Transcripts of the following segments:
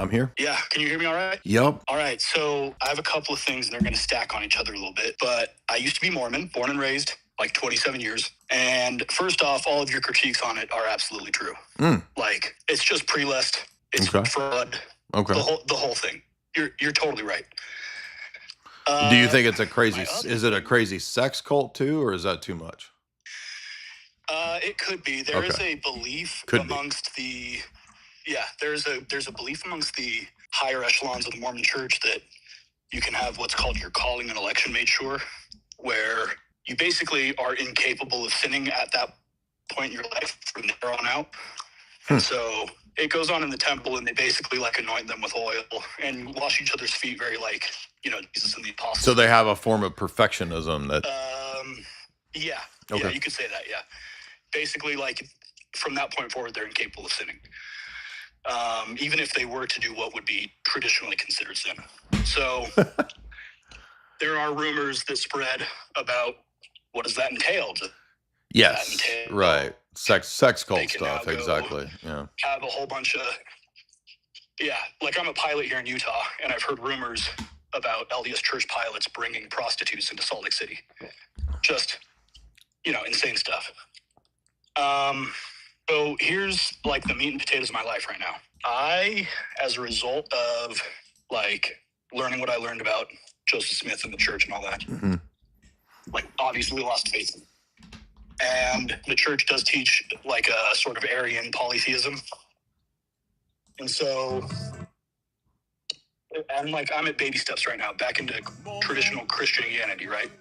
I'm here. Yeah. Can you hear me all right? Yep. All right. So I have a couple of things, and they're going to stack on each other a little bit. But I used to be Mormon, born and raised, like 27 years. And first off, all of your critiques on it are absolutely true. Like, it's just pre-list. It's fraud. Okay. The whole thing. You're totally right. Do you think it's a crazy? Is it a crazy sex cult too, or is that too much? It could be. There is a belief amongst the. Yeah, there's a belief amongst the higher echelons of the Mormon Church that you can have what's called your calling and election made sure, where you basically are incapable of sinning at that point in your life from there on out. And so it goes on in the temple, and they basically like anoint them with oil and wash each other's feet, very like, Jesus and the apostles. So they have a form of perfectionism that. Yeah. Okay. Yeah, you could say that. Yeah. Basically, like from that point forward, they're incapable of sinning. Even if they were to do what would be traditionally considered sin. So there are rumors that spread about what does that entail? Yes, right. Sex cult stuff, exactly. Yeah. Have a whole bunch of, like I'm a pilot here in Utah, and I've heard rumors about LDS church pilots bringing prostitutes into Salt Lake City. Just, insane stuff. So here's like the meat and potatoes of my life right now. I, as a result of like learning what I learned about Joseph Smith and the church and all that, like obviously lost faith. And the church does teach like a sort of Aryan polytheism. And so I'm at baby steps right now, back into traditional Christianity, right?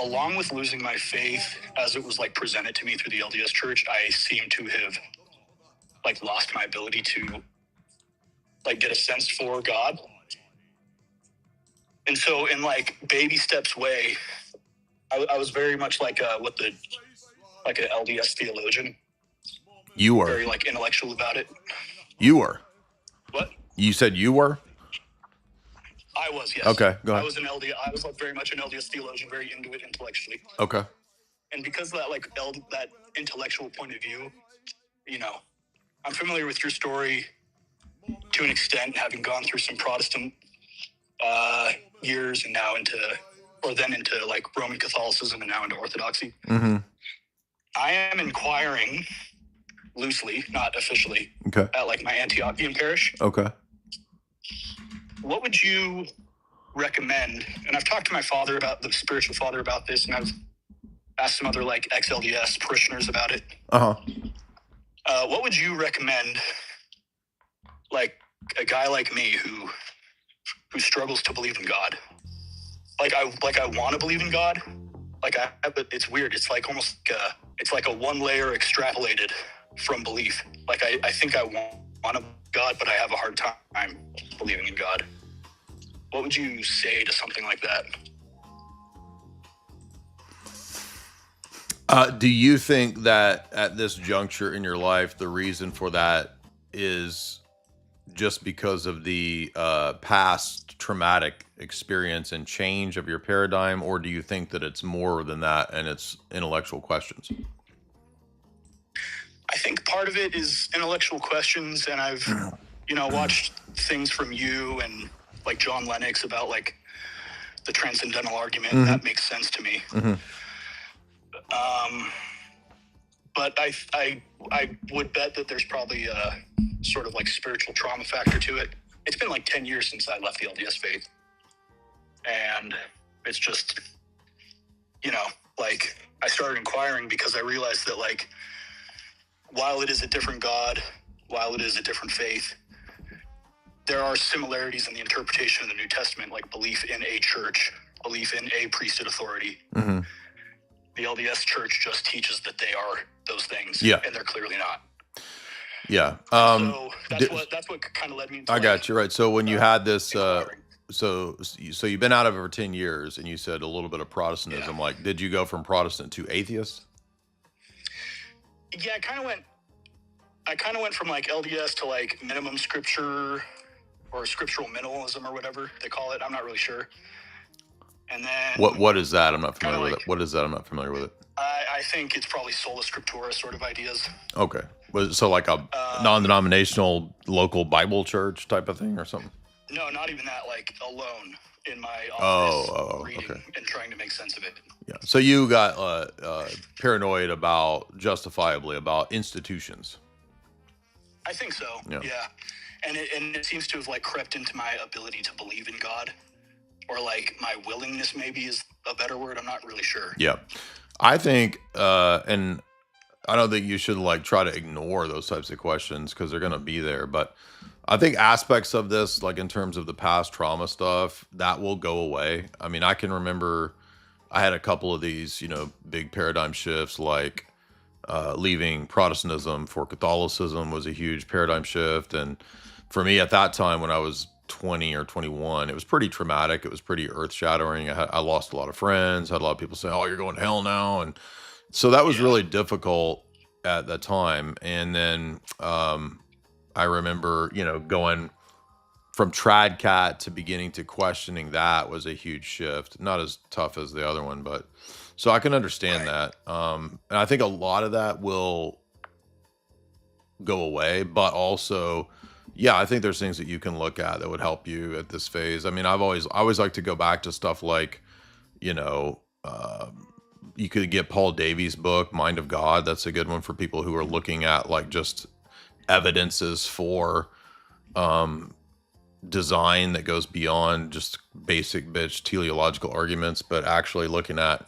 Along with losing my faith as it was like presented to me through the LDS church, I seem to have like lost my ability to like get a sense for God. And so in like baby steps way, I was very much like an LDS theologian. You were very like intellectual about it. You were. What? You said you were? I was, yes. Okay, go ahead. I was like very much an LDS theologian, very into it intellectually. Okay. And because of that like that intellectual point of view, I'm familiar with your story to an extent, having gone through some Protestant years and now into like Roman Catholicism and now into Orthodoxy. I am inquiring loosely, not officially, at like my Antiochian parish. Okay. What would you recommend? And I've talked to my father the spiritual father about this, and I've asked some other like ex-LDS parishioners about it. What would you recommend, like a guy like me who struggles to believe in God? Like I want to believe in God. But it's weird. It's like almost it's like a one layer extrapolated from belief. Like I think I want a God, but I have a hard time believing in God. What would you say to something like that? Do you think that at this juncture in your life, the reason for that is just because of the past traumatic experience and change of your paradigm, or do you think that it's more than that and it's intellectual questions? I think part of it is intellectual questions, and I've, watched things from you and like John Lennox about like the transcendental argument. And that makes sense to me. But I would bet that there's probably a sort of like spiritual trauma factor to it. It's been like 10 years since I left the LDS faith. And it's just, like I started inquiring because I realized that like, while it is a different God, while it is a different faith, there are similarities in the interpretation of the New Testament, like belief in a church, belief in a priesthood authority. The LDS church just teaches that they are those things, and they're clearly not. Yeah. So that's what kind of led me to. I got you right. So when you had this, so you've been out of it for 10 years, and you said a little bit of Protestantism. Yeah. Like, did you go from Protestant to atheist? Yeah, I kind of went from like LDS to like minimum scripture or scriptural minimalism or whatever they call it. I'm not really sure. And then what is that? I'm not familiar with it. What is that? I'm not familiar with it. I think it's probably sola scriptura sort of ideas. Okay. Was it so like a non-denominational local Bible church type of thing or something? No, not even that. Like alone in my office, reading okay. and trying to make sense of it. Yeah. So you got paranoid justifiably about institutions. I think so. Yeah. And it seems to have like crept into my ability to believe in God, or like my willingness maybe is a better word. I'm not really sure. Yeah. I think, and I don't think you should like try to ignore those types of questions because they're going to be there. But I think aspects of this, like in terms of the past trauma stuff, that will go away. I mean, I can remember I had a couple of these, big paradigm shifts, like leaving Protestantism for Catholicism was a huge paradigm shift. And for me at that time, when I was 20 or 21, it was pretty traumatic. It was pretty earth shattering. I lost a lot of friends, had a lot of people say, "Oh, you're going to hell now." And so that was really difficult at that time. And then I remember, going from Tradcat to beginning to questioning that was a huge shift. Not as tough as the other one, but so I can understand that. And I think a lot of that will go away, but also, yeah, I think there's things that you can look at that would help you at this phase. I mean, I always like to go back to stuff like, you could get Paul Davies' book, Mind of God. That's a good one for people who are looking at like just evidences for design that goes beyond just basic bitch teleological arguments, but actually looking at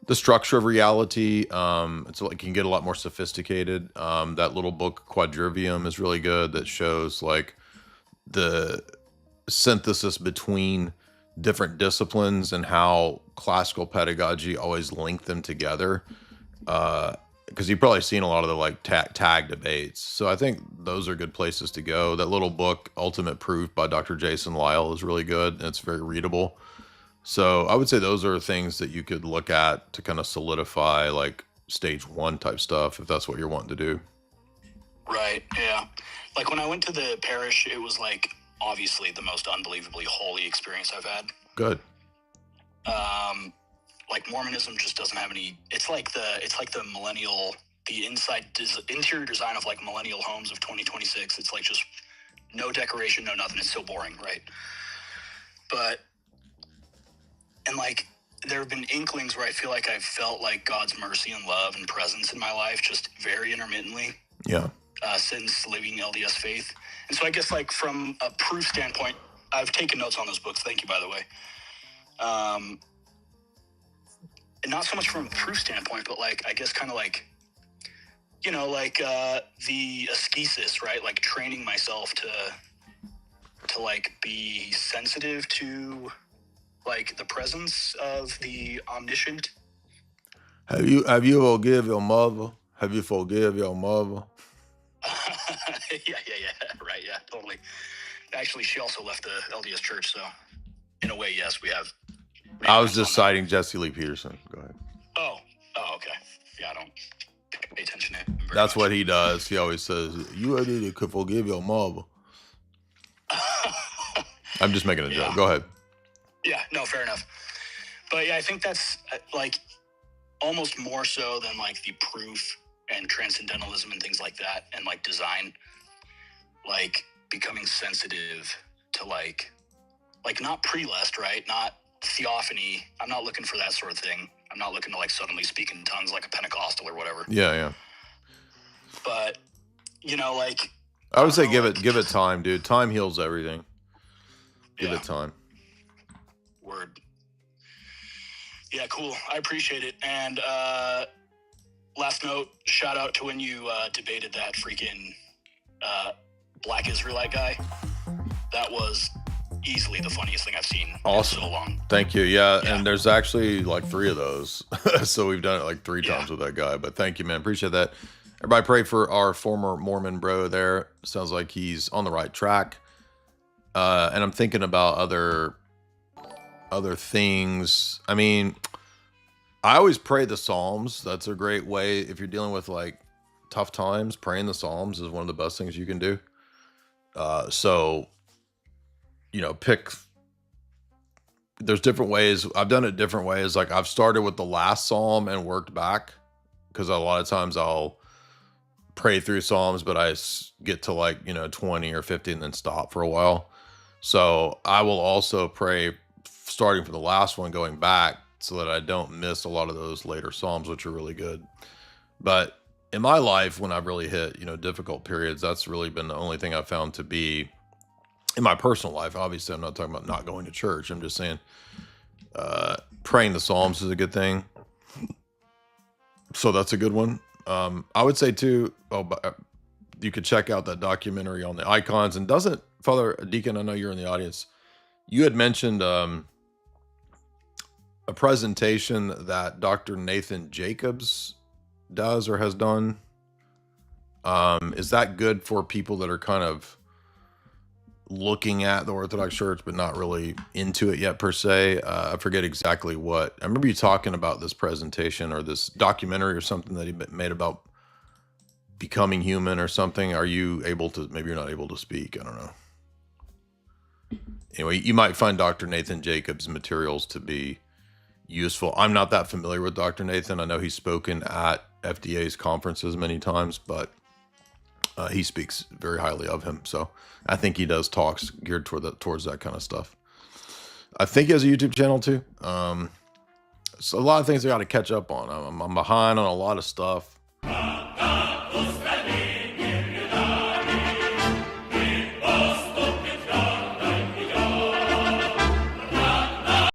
the structure of reality. It's like, it can get a lot more sophisticated. That little book Quadrivium is really good. That shows like the synthesis between different disciplines and how classical pedagogy always linked them together. Because you've probably seen a lot of the like tag debates. So I think those are good places to go. That little book, Ultimate Proof by Dr. Jason Lyle, is really good and it's very readable. So I would say those are things that you could look at to kind of solidify like stage 1 type stuff, if that's what you're wanting to do. Right. Yeah. Like when I went to the parish, it was like obviously the most unbelievably holy experience I've had. Good. Like Mormonism just doesn't have any. It's like the millennial, the interior design of like millennial homes of 2026. It's like just no decoration, no nothing. It's so boring, right? But and like there have been inklings where I feel like I've felt like God's mercy and love and presence in my life just very intermittently. Yeah. Since living LDS faith. And so I guess like from a proof standpoint, I've taken notes on those books. Thank you, by the way. And not so much from a proof standpoint, but like, I guess kind of like, the ascesis, right? Like training myself to like be sensitive to like the presence of the omniscient. Have you forgive your mother? Have you forgive your mother? Yeah, right, yeah, totally. Actually, she also left the LDS church, so in a way, yes, we have. I was just citing Jesse Lee Peterson. Go ahead. Oh, okay. Yeah, I don't pay attention to him. That's what he does. He always says, "You already could forgive your mother." I'm just making a joke. Go ahead. Yeah, no, fair enough. But yeah, I think that's like almost more so than like the proof and transcendentalism and things like that, and like design, like becoming sensitive to like not prelest, right? Not theophany. I'm not looking for that sort of thing. I'm not looking to like suddenly speak in tongues like a Pentecostal or whatever. Yeah. But like I would say give it time, dude. Time heals everything. Give it time. Word. Yeah, cool. I appreciate it. And last note, shout out to when you debated that freaking Black Israelite guy. That was easily the funniest thing I've seen in so long. Thank you. Yeah, and there's actually like 3 of those. So we've done it like 3 times with that guy. But thank you, man. Appreciate that. Everybody pray for our former Mormon bro there. Sounds like he's on the right track. And I'm thinking about other things. I mean, I always pray the Psalms. That's a great way. If you're dealing with like tough times, praying the Psalms is one of the best things you can do. So, there's different ways. I've done it different ways. Like I've started with the last Psalm and worked back, because a lot of times I'll pray through Psalms, but I get to like, 20 or 50 and then stop for a while. So I will also pray starting from the last one going back so that I don't miss a lot of those later Psalms, which are really good. But in my life, when I've really hit, difficult periods, that's really been the only thing I've found to be in my personal life. Obviously, I'm not talking about not going to church. I'm just saying praying the Psalms is a good thing. So that's a good one. I would say too, you could check out that documentary on the icons. And doesn't Father Deacon, I know you're in the audience, you had mentioned a presentation that Dr. Nathan Jacobs does or has done. Is that good for people that are kind of looking at the Orthodox Church but not really into it yet per se? I forget exactly what. I remember you talking about this presentation or this documentary or something that he made about becoming human or something. Are you able to, maybe you're not able to speak, I don't know. Anyway, you might find Dr. Nathan Jacobs' materials to be useful. I'm not that familiar with Dr. Nathan. I know he's spoken at FDA's conferences many times, but he speaks very highly of him. So I think he does talks geared towards that kind of stuff. I think he has a YouTube channel too. So a lot of things I got to catch up on. I'm behind on a lot of stuff.